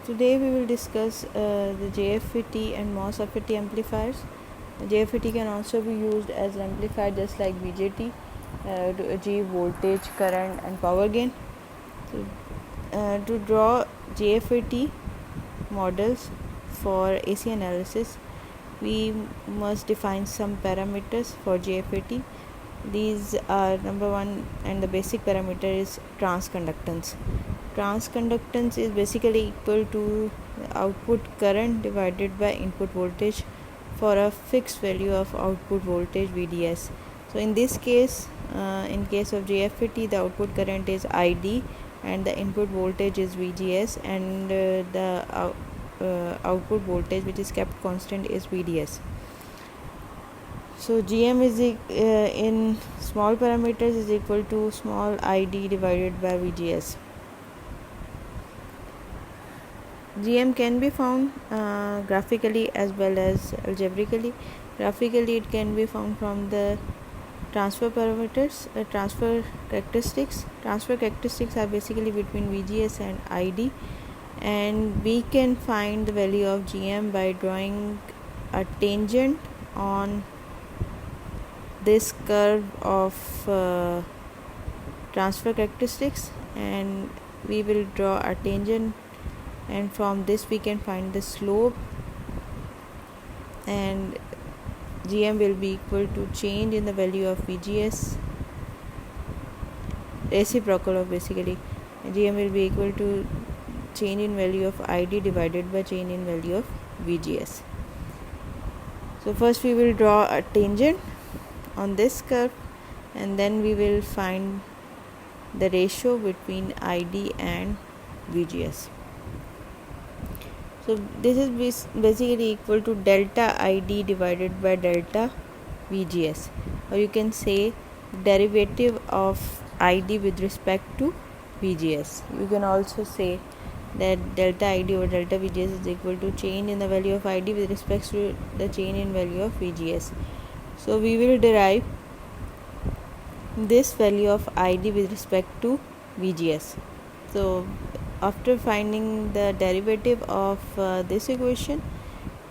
Today we will discuss the JFET and MOSFET amplifiers. The JFET can also be used as an amplifier just like BJT to achieve voltage, current and power gain. To draw JFET models for AC analysis, we must define some parameters for JFET. These are number one, and the basic parameter is transconductance. Transconductance is basically equal to output current divided by input voltage for a fixed value of output voltage VDS. So in this case, in case of JFET, the output current is ID and the input voltage is VGS, and the output voltage which is kept constant is VDS. So GM is in small parameters is equal to small ID divided by VGS. GM can be found graphically as well as algebraically. Graphically, it can be found from the transfer parameters, transfer characteristics. Transfer characteristics are basically between VGS and ID, and we can find the value of GM by drawing a tangent on this curve of transfer characteristics, and we will draw a tangent, and from this we can find the slope, and GM will be equal to change in the value of VGS, reciprocal of basically GM will be equal to change in value of ID divided by change in value of VGS. So first we will draw a tangent on this curve, and then we will find the ratio between ID and VGS. So this is basically equal to delta ID divided by delta VGS, or you can say derivative of ID with respect to VGS. You can also say that delta ID over delta VGS is equal to change in the value of ID with respect to the change in value of VGS. So we will derive this value of ID with respect to VGS. So after finding the derivative of this equation,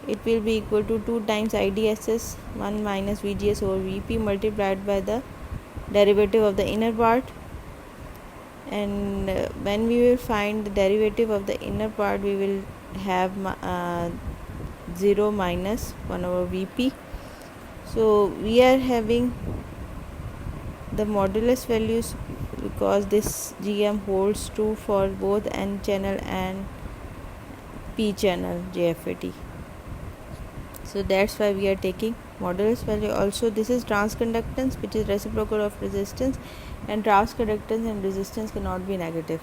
it will be equal to 2 times IDSS 1 minus VGS over VP multiplied by the derivative of the inner part. And when we will find the derivative of the inner part, we will have 0 minus 1 over VP. So we are having the modulus values because this GM holds true for both N channel and P channel JFET. So that's why we are taking modulus value. Also, this is transconductance, which is reciprocal of resistance, and transconductance and resistance cannot be negative.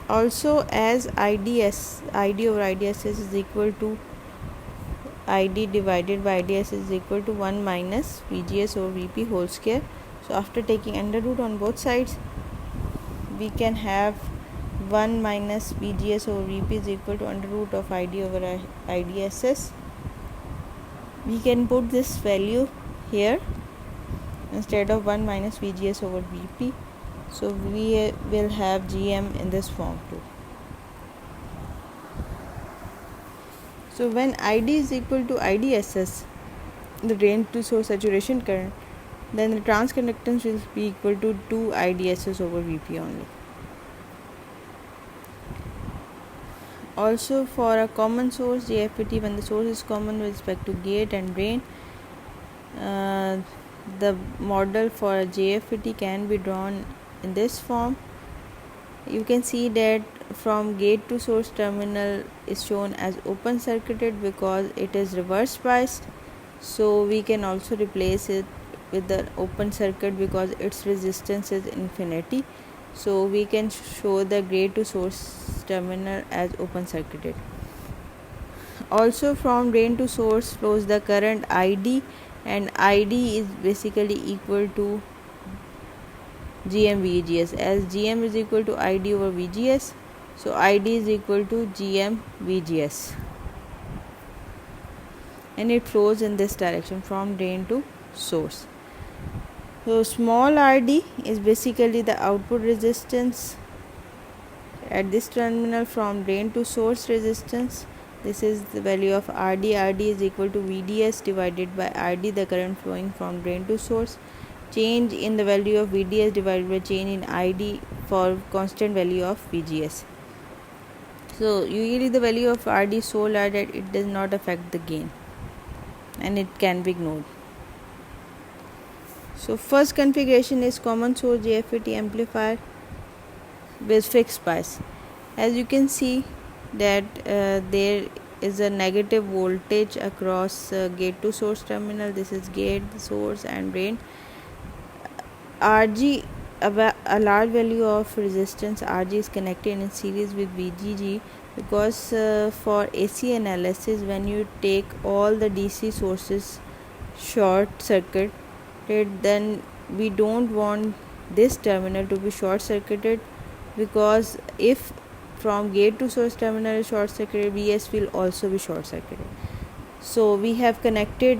Also, as ID over IDSS is equal to ID divided by IDS is equal to 1 minus VGS over VP whole square. So after taking under root on both sides, we can have 1 minus VGS over VP is equal to under root of ID over IDSS. We can put this value here instead of 1 minus VGS over VP. So we will have GM in this form too. So when ID is equal to IDSS, the drain to source saturation current, then the transconductance will be equal to 2 IDSS over VP only. Also, for a common source JFET, when the source is common with respect to gate and drain, the model for a JFET can be drawn in this form. You can see that from gate to source terminal is shown as open circuited because it is reverse biased. So we can also replace it with the open circuit because its resistance is infinity. So we can show the gate to source terminal as open circuited. Also, from drain to source flows the current ID, and ID is basically equal to GM VGS, as GM is equal to ID over VGS. So ID is equal to GM VGS, and it flows in this direction from drain to source. So small RD is basically the output resistance at this terminal from drain to source resistance. This is the value of RD. RD is equal to VDS divided by RD, the current flowing from drain to source. Change in the value of VDS divided by change in ID for constant value of VGS. So usually the value of RD is so large that it does not affect the gain and it can be ignored. So first configuration is common source JFET amplifier with fixed bias. As you can see that there is a negative voltage across gate to source terminal. This is gate, source and drain. RG, a large value of resistance RG is connected in series with VGG because for AC analysis, when you take all the DC sources short circuited, then we don't want this terminal to be short circuited, because if from gate to source terminal is short circuited, VS will also be short circuited. So we have connected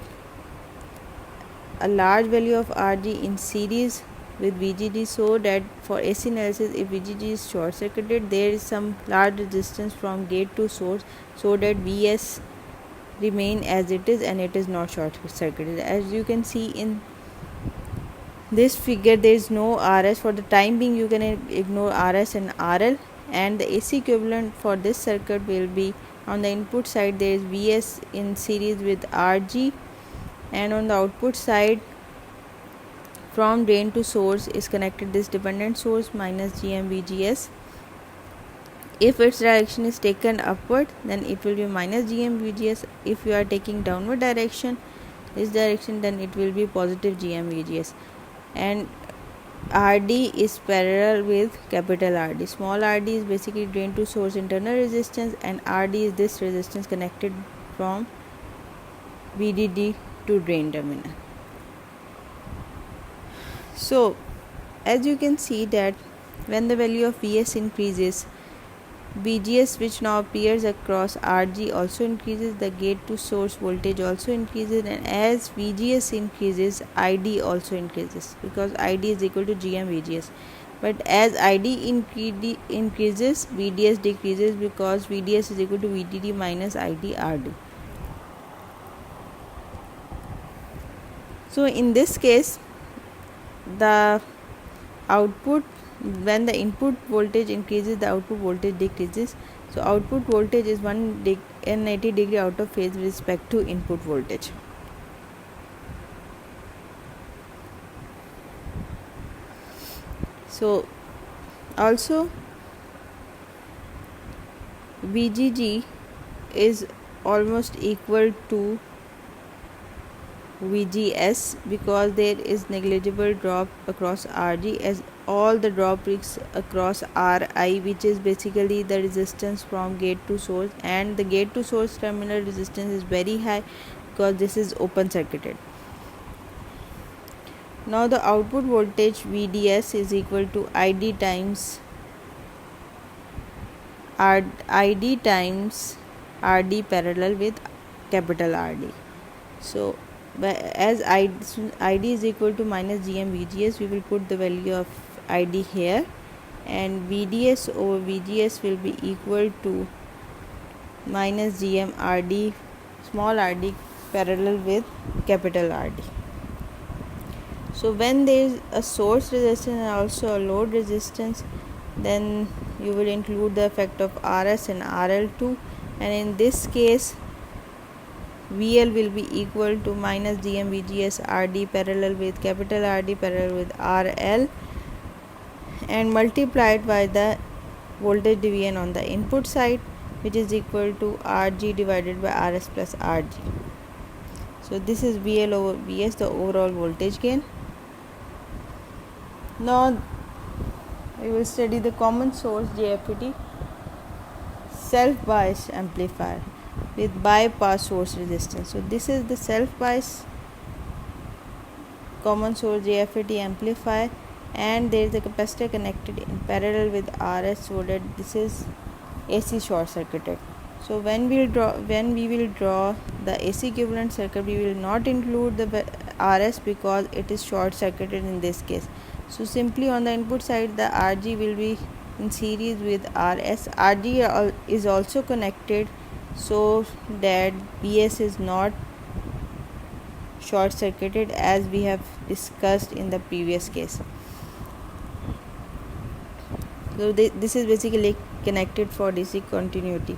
a large value of RG in series with VGG, so that for AC analysis, if VGG is short circuited, there is some large resistance from gate to source, so that VS remain as it is and it is not short circuited. As you can see in this figure, there is no RS. For the time being, you can ignore RS and RL, and the AC equivalent for this circuit will be on the input side there is VS in series with RG, and on the output side from drain to source is connected this dependent source minus GM-VGS. If its direction is taken upward, then it will be minus GM-VGS. If you are taking downward direction, this direction, then it will be positive GM-VGS. And RD is parallel with capital RD. Small RD is basically drain to source internal resistance, and RD is this resistance connected from VDD to drain terminal. So as you can see that when the value of VS increases, VGS, which now appears across RG, also increases, the gate to source voltage also increases, and as VGS increases, ID also increases, because ID is equal to GM-VGS. But as ID increases, VDS decreases, because VDS is equal to VDD minus ID RD. So in this case, the output, when the input voltage increases, the output voltage decreases. So output voltage is 180 degree out of phase with respect to input voltage. So also VGG is almost equal to VGS, because there is negligible drop across RG, as all the drop is across RI, which is basically the resistance from gate to source, and the gate to source terminal resistance is very high because this is open circuited. Now the output voltage VDS is equal to ID times RD parallel with capital RD. So as ID is equal to minus GM-VGS, we will put the value of ID here, and VDS over VGS will be equal to minus GM-RD, small RD parallel with capital RD. So when there is a source resistance and also a load resistance, then you will include the effect of RS and RL too, and in this case VL will be equal to minus GM-VGS RD parallel with capital RD parallel with RL, and multiplied by the voltage division on the input side, which is equal to RG divided by RS plus RG. So this is VL over VS, the overall voltage gain. Now we will study the common source JFET self bias amplifier with bypass source resistance. So this is the self bias common source JFET amplifier, and there is a capacitor connected in parallel with RS, so that this is AC short circuited. So when we will draw the AC equivalent circuit, we will not include the RS because it is short circuited in this case. So simply on the input side, the RG will be in series with RS. RG is also connected so that BS is not short circuited, as we have discussed in the previous case. So this is basically connected for DC continuity.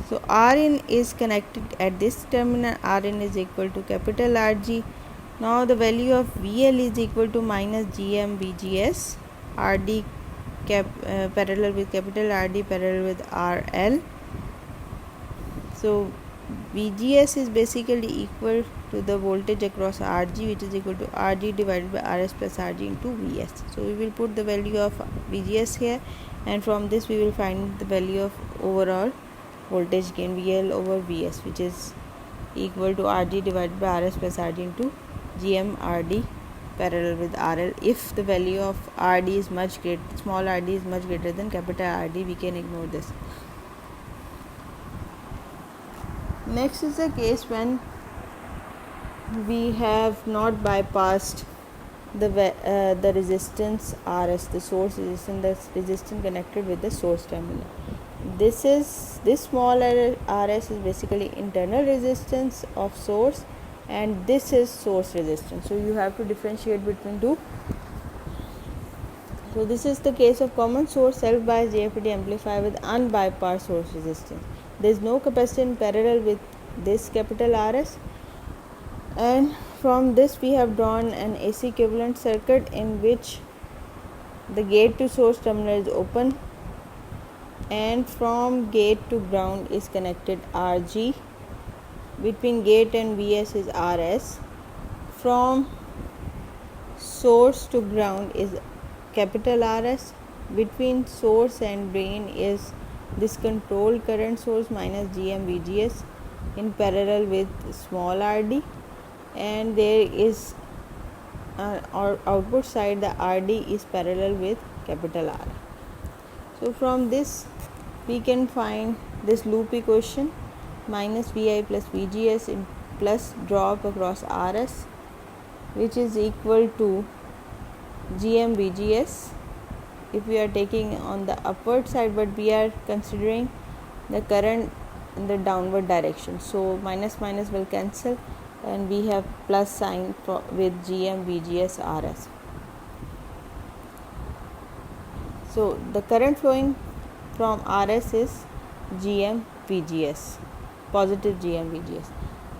So Rin is connected at this terminal. Rin is equal to capital RG. Now the value of VL is equal to minus GM VGS, RD parallel with capital RD parallel with RL. So VGS is basically equal to the voltage across RG, which is equal to RG divided by RS plus RG into VS. So we will put the value of VGS here, and from this we will find the value of overall voltage gain VL over VS, which is equal to RG divided by RS plus RG into GM RD parallel with RL. If the value of RD is much greater, small RD is much greater than capital RD, we can ignore this. Next is the case when we have not bypassed the resistance RS, the source resistance, the resistance connected with the source terminal. This small RS is basically internal resistance of source, and this is source resistance. So you have to differentiate between two. So this is the case of common source self-biased JFET amplifier with unbypassed source resistance. There is no capacitor in parallel with this capital RS, and from this we have drawn an AC equivalent circuit in which the gate to source terminal is open, and from gate to ground is connected RG. Between gate and VS is RS. From source to ground is capital RS. Between source and drain is this control current source minus GM VGS in parallel with small RD, and there is our output side, the RD is parallel with capital R. So from this we can find this loop equation, minus Vi plus VGS in plus drop across RS, which is equal to GM VGS if we are taking on the upward side, but we are considering the current in the downward direction. So minus minus will cancel, and we have plus sign with GM VGS RS. So the current flowing from RS is GM VGS, positive GM VGS.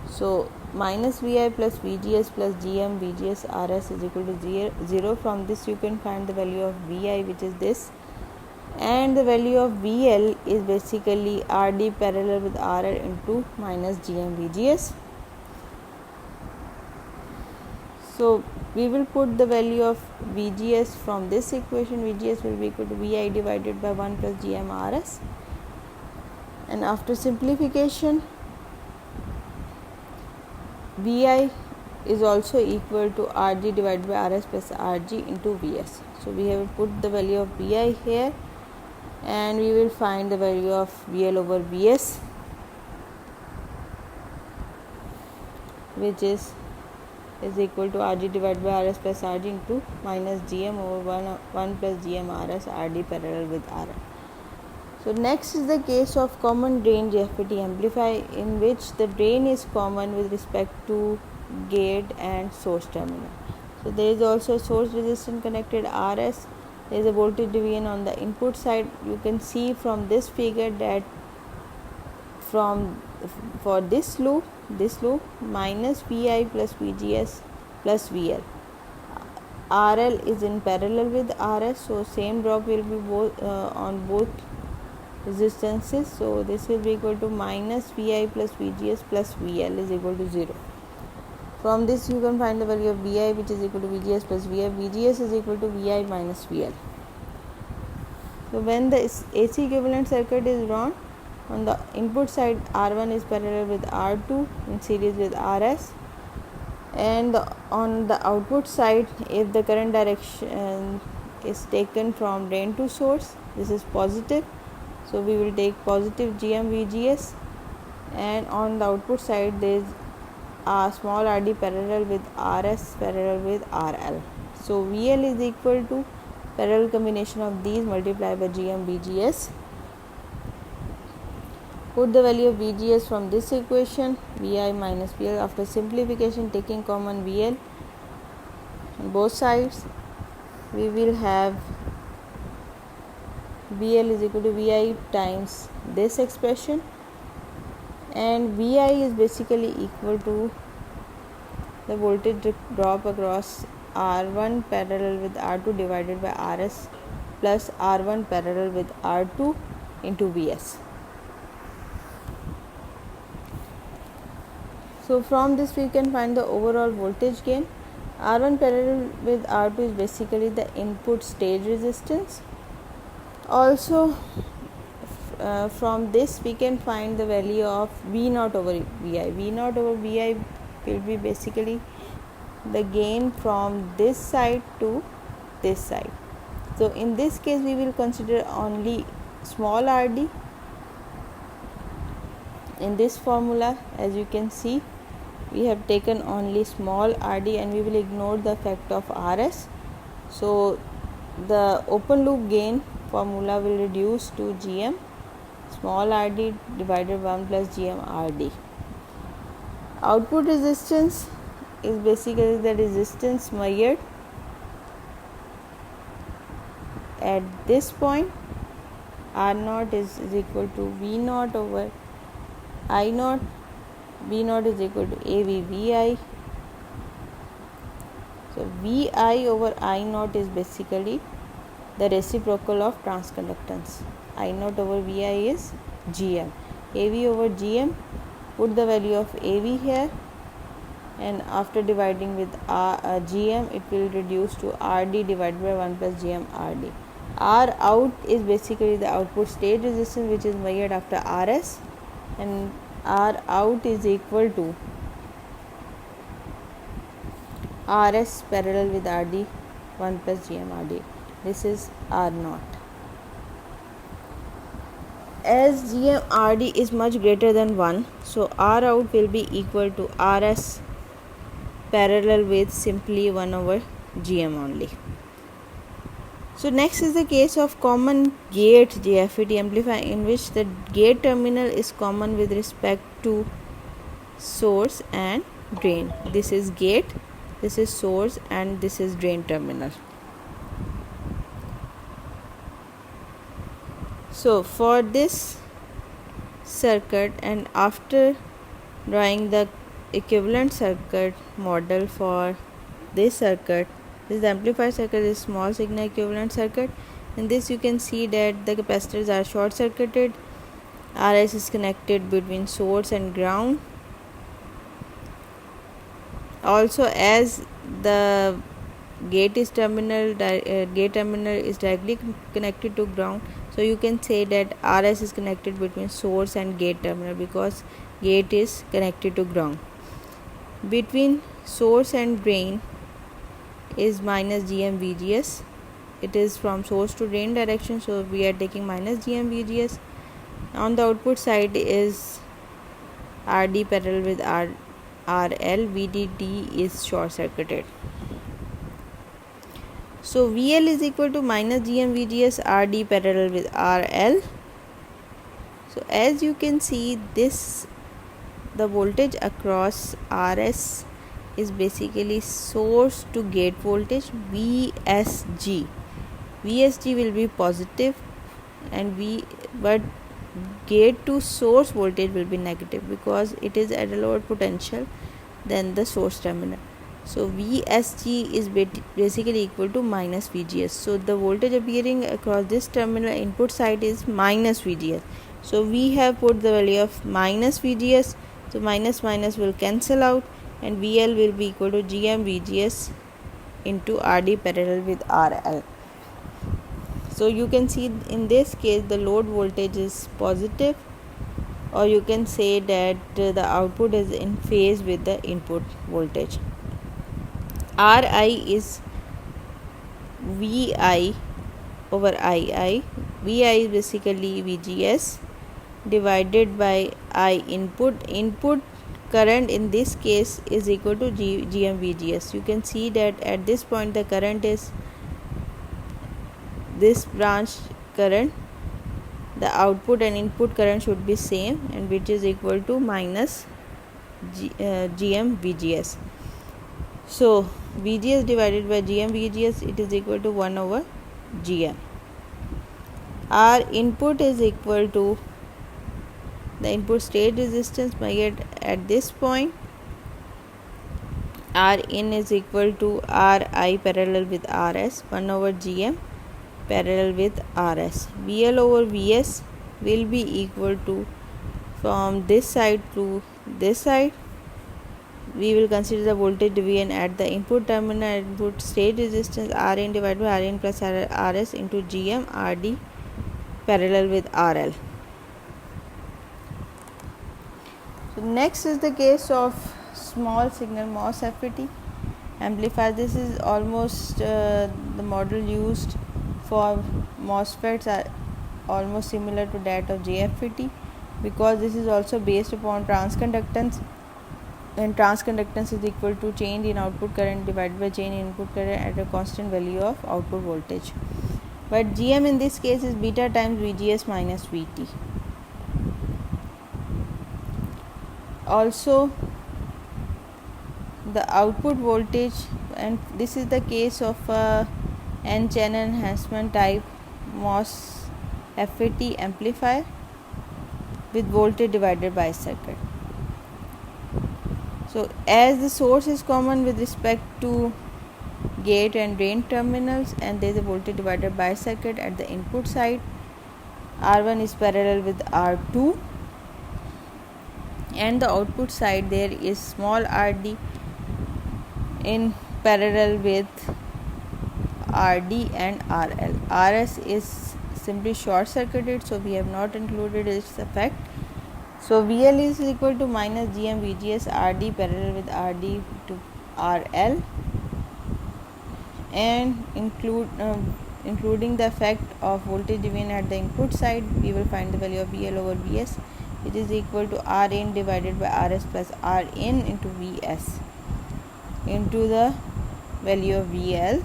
So minus Vi plus VGS plus GM VGS RS is equal to 0. From this you can find the value of Vi, which is this, and the value of VL is basically RD parallel with RL into minus GM VGS. So we will put the value of VGS from this equation. VGS will be equal to Vi divided by 1 plus GM RS, and after simplification Vi is also equal to RG divided by RS plus RG into Vs. So we have put the value of Vi here, and we will find the value of VL over Vs, which is equal to RG divided by RS plus RG into minus GM over 1 plus GM RS RD parallel with RL. So next is the case of common drain JFET amplifier, in which the drain is common with respect to gate and source terminal. So there is also source resistance connected RS. There is a voltage division on the input side. You can see from this figure that for this loop minus Vi plus VGS plus VL. RL is in parallel with RS, so same drop will be on both resistances. So this will be equal to minus Vi plus VGS plus VL is equal to 0. From this you can find the value of Vi, which is equal to VGS plus VL. VGS is equal to Vi minus VL. So when the AC equivalent circuit is drawn, on the input side R1 is parallel with R2 in series with RS, and on the output side, if the current direction is taken from drain to source, this is positive, so we will take positive GM VGS, and on the output side there is a small RD parallel with RS parallel with RL. So VL is equal to Parallel combination of these multiplied by Gm VGS. Put the value of VGS from this equation, Vi minus VL. After simplification, taking common VL on both sides, we will have VL is equal to Vi times this expression, and Vi is basically equal to the voltage drop across R1 parallel with R2 divided by Rs plus R1 parallel with R2 into Vs. So from this we can find the overall voltage gain. R1 parallel with R2 is basically the input stage resistance. Also from this we can find the value of V0 over Vi. V0 over Vi will be basically the gain from this side to this side. So in this case we will consider only small Rd. In this formula, as you can see, we have taken only small Rd and we will ignore the effect of Rs. So the open loop gain formula will reduce to Gm small Rd divided by 1 plus Gm Rd. Output resistance is basically the resistance measured at this point. R0 is equal to V0 over I0. V0 is equal to AVVI. So Vi over I0 is basically the reciprocal of transconductance. I0 over Vi is Gm. AV over Gm, put the value of AV here, and after dividing with Gm it will reduce to Rd divided by 1 plus Gm Rd. R out is basically the output stage resistance, which is measured after Rs, and R out is equal to Rs parallel with Rd 1 plus Gm Rd. This is R0. As Gm Rd is much greater than 1, so R out will be equal to Rs parallel with simply 1 over Gm only. So next is the case of common gate JFET amplifier, in which the gate terminal is common with respect to source and drain. This is gate, this is source, and this is drain terminal. So for this circuit, and after drawing the equivalent circuit model for this circuit, this amplifier circuit is small signal equivalent circuit. In this you can see that the capacitors are short circuited. Rs is connected between source and ground. Also, as the gate terminal is directly connected to ground, so you can say that Rs is connected between source and gate terminal, because gate is connected to ground. Between source and drain is minus Gm VGS. It is from source to drain direction, so we are taking minus Gm VGS. On the output side is Rd parallel with RL. VDD is short circuited. So VL is equal to minus Gm VGS Rd parallel with RL. So as you can see, this the voltage across Rs is basically source to gate voltage VSG. VSG will be positive, and but gate to source voltage will be negative, because it is at a lower potential than the source terminal. So VSG is basically equal to minus VGS. So the voltage appearing across this terminal input side is minus VGS. So we have put the value of minus VGS. So minus minus will cancel out, and VL will be equal to Gm VGS into Rd parallel with RL. So you can see in this case the load voltage is positive, or you can say that the output is in phase with the input voltage. Ri is Vi over Ii. Vi is basically VGS divided by I input. Input current in this case is equal to Gm VGS. You can see that at this point the current is this branch current, the output and input current should be same, and which is equal to minus GM VGS. So VGS divided by GM VGS, it is equal to 1 over GM. Our input is equal to the input state resistance by at this point. R in is equal to Ri parallel with Rs, 1 over Gm parallel with Rs. VL over Vs will be equal to, from this side to this side, we will consider the voltage Vn at the input terminal, input state resistance Rin divided by Rin plus Rs into Gm Rd parallel with RL. So next is the case of small signal MOS-FET amplifier. This is almost the model used for MOSFETs are almost similar to that of JFET, because this is also based upon transconductance, and transconductance is equal to change in output current divided by change in input current at a constant value of output voltage. But GM in this case is beta times VGS minus VT. Also the output voltage, and this is the case of a N-channel enhancement type MOS-FET amplifier with voltage divider bi-circuit. So as the source is common with respect to gate and drain terminals, and there is a voltage divider bi-circuit at the input side, R1 is parallel with R2, and the output side there is small rd in parallel with Rd and RL. Rs is simply short circuited, so we have not included its effect. So VL is equal to minus GM VGS Rd parallel with Rd to RL, and including the effect of voltage division at the input side, we will find the value of VL over Vs, which is equal to Rin divided by Rs plus Rin into Vs into the value of VL,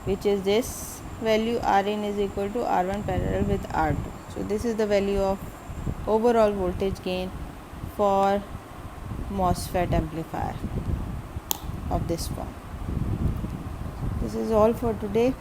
which is this value. Rin is equal to R1 parallel with R2. So this is the value of overall voltage gain for MOSFET amplifier of this form. This is all for today.